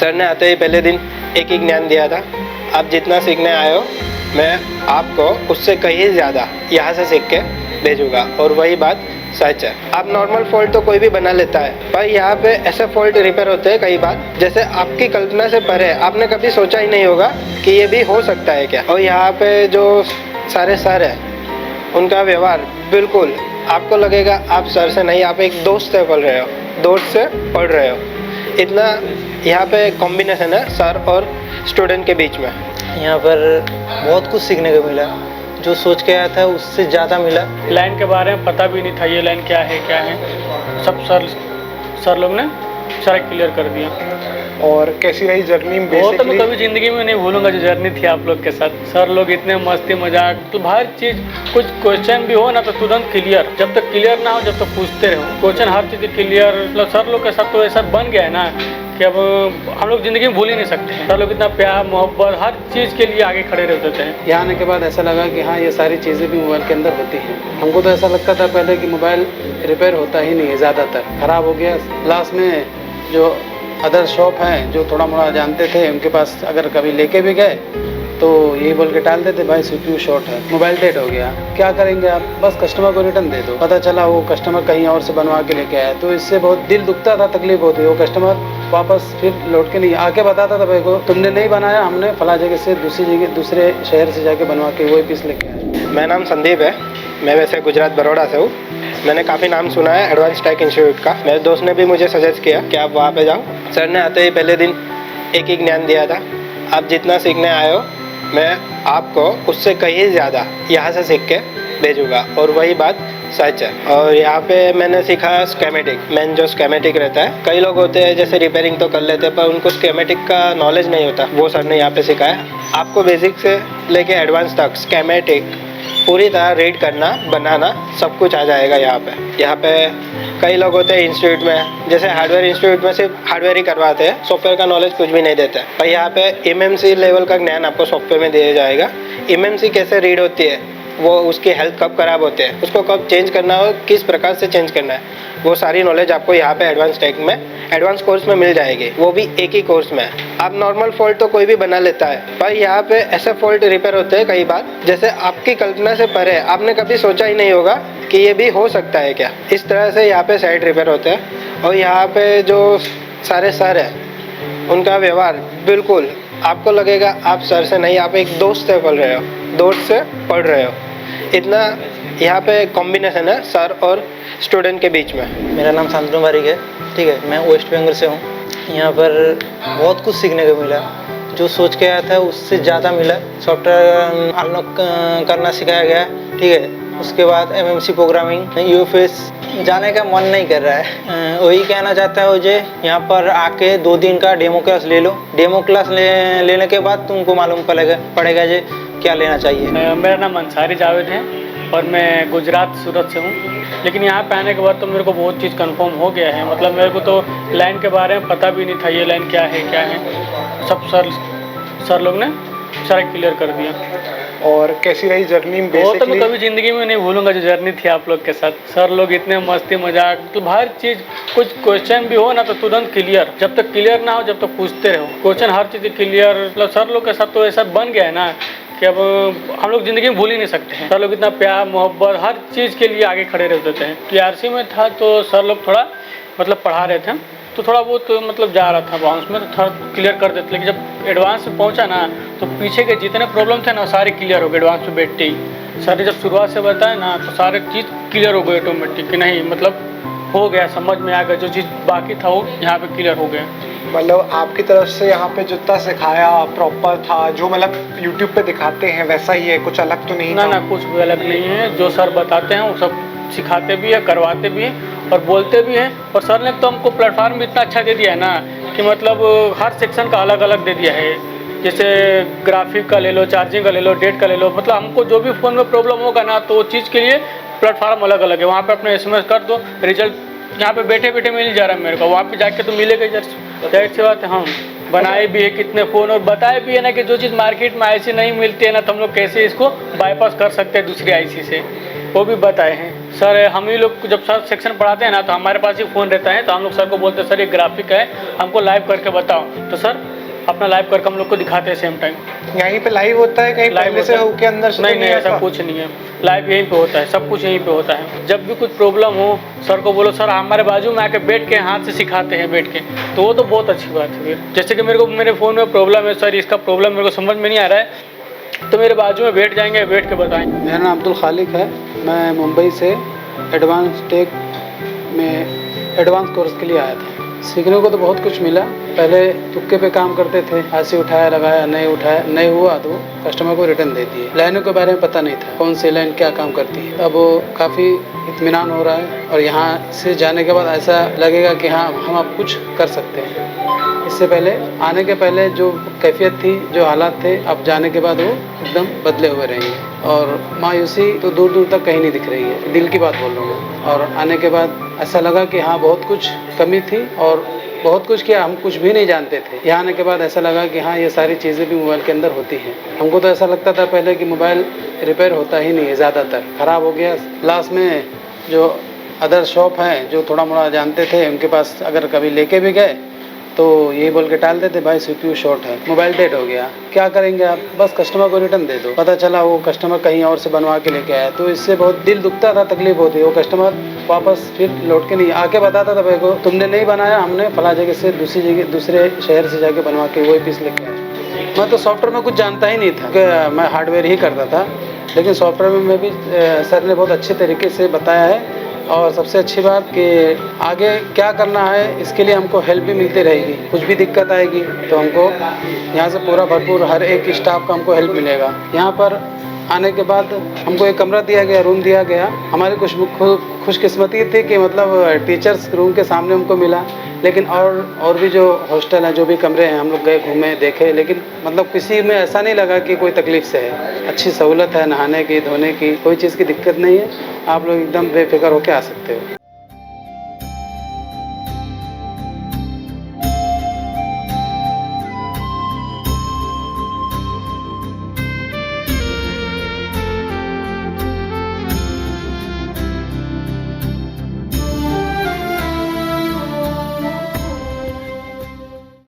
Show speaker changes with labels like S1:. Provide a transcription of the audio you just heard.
S1: Sir ने आते ही पहले दिन एक ही ज्ञान दिया था, आप जितना सीखने आए हो मैं आपको उससे कहीं ज़्यादा यहाँ से सीख के भेजूँगा। और वही बात सच है। आप नॉर्मल फॉल्ट तो कोई भी बना लेता है, पर यहाँ पे ऐसे फॉल्ट रिपेयर होते हैं कई बार जैसे आपकी कल्पना से परे, आपने कभी सोचा ही नहीं होगा कि ये भी हो सकता है क्या। और यहाँ पे जो सारे सर हैं उनका व्यवहार बिल्कुल आपको लगेगा आप सर से नहीं, आप एक दोस्त से पढ़ रहे हो, दोस्त से पढ़ रहे हो। इतना यहाँ पे कॉम्बिनेशन है सर और स्टूडेंट के बीच में।
S2: यहाँ पर बहुत कुछ सीखने को मिला, जो सोच के आया था उससे ज़्यादा मिला।
S3: लाइन के बारे में पता भी नहीं था, ये लाइन क्या है सब सर लोग ने सारा क्लियर कर दिया।
S4: और कैसी रही जर्नी?
S3: वो तो मैं कभी ज़िंदगी में नहीं भूलूंगा जो जर्नी थी आप लोग के साथ। सर लोग इतने मस्ती मजाक, तो हर चीज़, कुछ क्वेश्चन भी हो ना तो तुरंत क्लियर, जब तक क्लियर ना हो जब तक पूछते रहो क्वेश्चन, हर चीज़ क्लियर। मतलब सर लोग के साथ तो ऐसा बन गया है ना कि अब हम लोग ज़िंदगी में भूल ही नहीं सकते हैं। सर लोग इतना प्यार मोहब्बत हर चीज़ के लिए आगे खड़े रहते थे।
S5: यहाँ आने के बाद ऐसा लगा कि हाँ ये सारी चीज़ें भी मोबाइल के अंदर होती हैं। हमको तो ऐसा लगता था पहले कि मोबाइल रिपेयर होता ही नहीं है, ज़्यादातर ख़राब हो गया। लास्ट में जो अदर शॉप हैं जो थोड़ा मोड़ा जानते थे, उनके पास अगर कभी लेके भी गए तो यही बोल के टाल देते, भाई CPU शॉर्ट है, मोबाइल डेड हो गया, क्या करेंगे आप, बस कस्टमर को रिटर्न दे दो। पता चला वो कस्टमर कहीं और से बनवा के लेके आया, तो इससे बहुत दिल दुखता था, तकलीफ होती। वो कस्टमर वापस फिर लौट के नहीं आके बताता था, भाई को तुमने नहीं बनाया, हमने फला जगह से दूसरे शहर से जाके बनवा के वही पीस लेके आए।
S1: मेरा नाम संदीप है, मैं वैसे गुजरात बड़ौदा से हूँ। मैंने काफ़ी नाम सुना है एडवांस टेक इंस्टीट्यूट का। मेरे दोस्त ने भी मुझे सजेस्ट किया कि आप वहाँ पे जाओ। सर ने आते ही पहले दिन एक ही ज्ञान दिया था, आप जितना सीखने आए हो मैं आपको उससे कहीं ज़्यादा यहाँ से सीख के भेजूँगा। और वही बात सच है। और यहाँ पे मैंने सीखा स्केमेटिक। मेन जो स्केमेटिक रहता है, कई लोग होते हैं जैसे रिपेयरिंग तो कर लेते हैं पर उनको स्केमेटिक का नॉलेज नहीं होता, वो सर ने यहाँ पे सिखाया। आपको बेसिक से लेके एडवांस तक स्केमेटिक पूरी तरह रीड करना, बनाना सब कुछ आ जाएगा यहाँ पे। यहाँ पे कई लोग होते हैं इंस्टीट्यूट में, जैसे हार्डवेयर इंस्टीट्यूट में सिर्फ हार्डवेयर ही करवाते हैं, सॉफ्टवेयर का नॉलेज कुछ भी नहीं देते। पर यहाँ पे MMC लेवल का ज्ञान आपको सॉफ्टवेयर में दिया जाएगा। MMC कैसे रीड होती है, वो उसकी हेल्थ कब ख़राब होते हैं, उसको कब चेंज करना हो, किस प्रकार से चेंज करना है, वो सारी नॉलेज आपको यहाँ पे एडवांस टेक में, एडवांस कोर्स में मिल जाएगी। वो भी एक ही कोर्स में। आप नॉर्मल फॉल्ट तो कोई भी बना लेता है, पर यहाँ पे ऐसे फॉल्ट रिपेयर होते हैं कई बार जैसे आपकी कल्पना से परे, आपने कभी सोचा ही नहीं होगा कि ये भी हो सकता है क्या। इस तरह से यहाँ पे साइड रिपेयर होते हैं। और यहाँ पे जो सारे सर हैं उनका व्यवहार बिल्कुल आपको लगेगा आप सर से नहीं, आप एक दोस्त से पढ़ रहे हो, दोस्त से पढ़ रहे हो। इतना यहाँ पे कॉम्बिनेशन है सर और स्टूडेंट के बीच में।
S2: मेरा नाम शांतनु बारिक है, ठीक है, मैं वेस्ट बंगाल से हूँ। यहाँ पर बहुत कुछ सीखने को मिला, जो सोच के आया था उससे ज़्यादा मिला। सॉफ्टवेयर अनलॉक करना सिखाया गया, ठीक है। उसके बाद MMC प्रोग्रामिंग, UFS जाने का मन नहीं कर रहा है। वही कहना चाहता है मुझे, यहाँ पर आके 2 दिन का डेमो क्लास ले लो। डेमो क्लास लेने के बाद तुमको मालूम पड़ेगा जे क्या लेना चाहिए।
S3: मेरा नाम अंसारी जावेद है और मैं गुजरात सूरत से हूँ। लेकिन यहाँ पे आने के बाद तो मेरे को बहुत चीज़ कंफर्म हो गया है। मतलब मेरे को तो लाइन के बारे में पता भी नहीं था, ये लाइन क्या है सब सर लोग ने सारा क्लियर कर दिया।
S4: और कैसी रही जर्नी?
S3: वो तो मैं कभी ज़िंदगी में नहीं भूलूंगा जो जर्नी थी आप लोग के साथ। सर लोग इतने मस्ती मजाक, तो हर चीज़, कुछ क्वेश्चन भी हो ना तो तुरंत क्लियर, जब तक क्लियर ना हो जब तक पूछते रहो क्वेश्चन, हर चीज़ क्लियर। मतलब सर लोग के साथ तो ऐसा बन गया है ना कि अब हम लोग ज़िंदगी में भूल ही नहीं सकते हैं। सर लोग इतना प्यार मोहब्बत हर चीज़ के लिए आगे खड़े रहते थे। TRC में था तो सर लोग थोड़ा मतलब पढ़ा रहे थे, तो थोड़ा बहुत मतलब जा रहा था बाउंस में, तो थोड़ा क्लियर कर देते। लेकिन जब एडवांस में पहुंचा ना तो पीछे के जितने प्रॉब्लम थे ना सारे क्लियर हो गए एडवांस में बैठते ही। सर ने जब शुरुआत से बताया ना तो सारे चीज़ क्लियर हो गए ऑटोमेटिक, कि नहीं मतलब हो गया, समझ में आ गया, जो चीज़ बाकी था वो यहाँ पे क्लियर हो गया।
S4: मतलब आपकी तरफ से यहाँ पे जितना सिखाया प्रॉपर था, जो मतलब YouTube पे दिखाते हैं वैसा ही है, कुछ अलग तो नहीं?
S3: ना कुछ भी अलग नहीं है। जो सर बताते हैं वो सब सिखाते भी है, करवाते भी हैं और बोलते भी हैं। और सर ने तो हमको प्लेटफॉर्म भी इतना अच्छा दे दिया है ना कि मतलब हर सेक्शन का अलग अलग दे दिया है। जैसे ग्राफिक का ले लो, चार्जिंग का ले लो, डेट का ले लो, मतलब हमको जो भी फ़ोन में प्रॉब्लम होगा ना तो वो चीज़ के लिए प्लेटफॉर्म अलग अलग है। वहाँ पे अपने SMS कर दो, रिजल्ट यहाँ पे बैठे बैठे मिल जा रहा है मेरे को, वहाँ पे जाके तो मिलेगा। जाहिर सी बात है, हम बनाए भी है कितने फ़ोन और बताए भी है ना कि जो चीज़ मार्केट में IC नहीं मिलती है ना तो हम लोग कैसे इसको बाईपास कर सकते हैं दूसरी IC से। वो भी बताए हैं। सर हम ही लोग जब सर सेक्शन पढ़ाते हैं ना तो हमारे पास ही फ़ोन रहता है, तो हम लोग सर को बोलते हैं सर ये ग्राफिक है, हमको लाइव करके बताओ, तो सर अपना लाइव करके हम लोग को दिखाते हैं सेम टाइम।
S4: यहीं पे लाइव होता है कहीं
S3: लाइव
S4: पहले से होके अंदर से?
S3: नहीं
S4: तो
S3: नहीं, ऐसा
S4: होता?
S3: कुछ नहीं है, लाइव यहीं पे होता है, सब कुछ यहीं पे होता है। जब भी कुछ प्रॉब्लम हो सर को बोलो, सर हमारे बाजू में आके बैठ के हाथ से सिखाते हैं बैठ के, तो वो तो बहुत अच्छी बात है। फिर जैसे कि मेरे फ़ोन में प्रॉब्लम है, सर इसका प्रॉब्लम मेरे को समझ में नहीं आ रहा है, तो मेरे बाजू में बैठ जाएंगे, बैठ के बताएंगे।
S5: मेरा नाम अब्दुल खालिक है, मैं मुंबई से एडवांस टेक में एडवांस कोर्स के लिए आया था। सीखने को तो बहुत कुछ मिला। पहले तुक्के पे काम करते थे, हाथ से उठाया लगाया, नहीं उठाया नहीं हुआ तो कस्टमर को रिटर्न दे दिए। लाइनों के बारे में पता नहीं था, कौन सी लाइन क्या काम करती है। अब काफ़ी इत्मीनान हो रहा है और यहाँ से जाने के बाद ऐसा लगेगा कि हाँ हम अब कुछ कर सकते हैं। इससे पहले आने के पहले जो कैफियत थी, जो हालात थे, अब जाने के बाद वो एकदम बदले हुए रहेंगे और मायूसी तो दूर दूर तक कहीं नहीं दिख रही है, दिल की बात बोल रहा हूँ। और आने के बाद ऐसा लगा कि हाँ बहुत कुछ कमी थी और बहुत कुछ किया, हम कुछ भी नहीं जानते थे। यहाँ आने के बाद ऐसा लगा कि हाँ ये सारी चीज़ें भी मोबाइल के अंदर होती हैं। हमको तो ऐसा लगता था पहले कि मोबाइल रिपेयर होता ही नहीं है, ज़्यादातर ख़राब हो गया। लास्ट में जो अदर शॉप हैं जो थोड़ा मोड़ा जानते थे, उनके पास अगर कभी लेके भी गए तो यही बोल के टाल देते, भाई CPU शॉर्ट है, मोबाइल डेड हो गया। क्या करेंगे आप, बस कस्टमर को रिटर्न दे दो। पता चला वो कस्टमर कहीं और से बनवा के लेके आया, तो इससे बहुत दिल दुखता था, तकलीफ होती। वो कस्टमर वापस फिर लौट के नहीं आके बताता था, भाई को तुमने नहीं बनाया, हमने फला जगह से दूसरे शहर से जाके बनवा के वही पीस लेके आया। मैं तो सॉफ्टवेयर में कुछ जानता ही नहीं था कि मैं हार्डवेयर ही करता था, लेकिन सॉफ्टवेयर में भी सर ने बहुत अच्छे तरीके से बताया है। और सबसे अच्छी बात कि आगे क्या करना है इसके लिए हमको हेल्प भी मिलती रहेगी। कुछ भी दिक्कत आएगी तो हमको यहाँ से पूरा भरपूर हर एक स्टाफ का हमको हेल्प मिलेगा। यहाँ पर आने के बाद हमको एक कमरा दिया गया, रूम दिया गया। हमारी खुशकिस्मती थी कि मतलब टीचर्स रूम के सामने हमको मिला, लेकिन और भी जो हॉस्टल हैं, जो भी कमरे हैं, हम लोग गए, घूमे, देखे, लेकिन मतलब किसी में ऐसा नहीं लगा कि कोई तकलीफ से है। अच्छी सहूलत है, नहाने की, धोने की, कोई चीज़ की दिक्कत नहीं है। आप लोग एकदम बेफिक्र होकर आ सकते हो।